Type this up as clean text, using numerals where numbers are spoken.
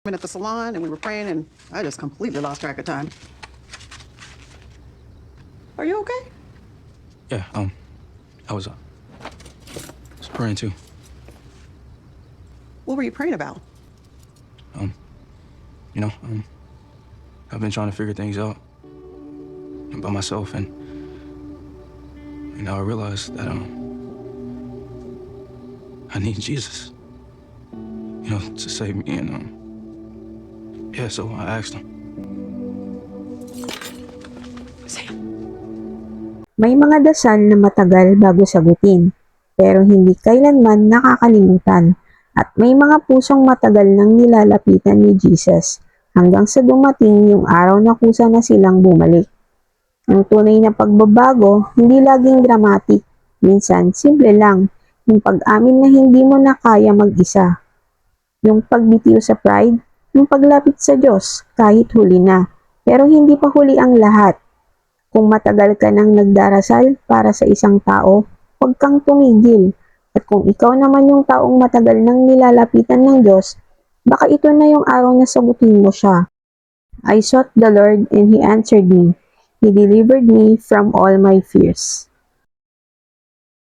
At the salon and we were praying and I just completely lost track of time. Are you okay? Yeah, I was praying too. What were you praying about? You know, I've been trying to figure things out by myself, and now I realized that I need Jesus, to save me. And yeah, so I asked him. Sam. May mga dasal na matagal bago sagutin, pero hindi kailanman nakakalimutan. At may mga pusong matagal nang nilalapitan ni Jesus hanggang sa dumating yung araw na kusa na silang bumalik. Ang tunay na pagbabago, hindi laging dramatic. Minsan, simple lang. Yung pag-amin na hindi mo na kaya mag-isa. Yung pagbitiw sa pride, yung paglapit sa Diyos kahit huli na. Pero hindi pa huli ang lahat. Kung matagal ka nang nagdarasal para sa isang tao, huwag kang tumigil. At kung ikaw naman yung taong matagal nang nilalapitan ng Diyos, baka ito na yung araw na sagutin mo siya. I sought the Lord and He answered me. He delivered me from all my fears.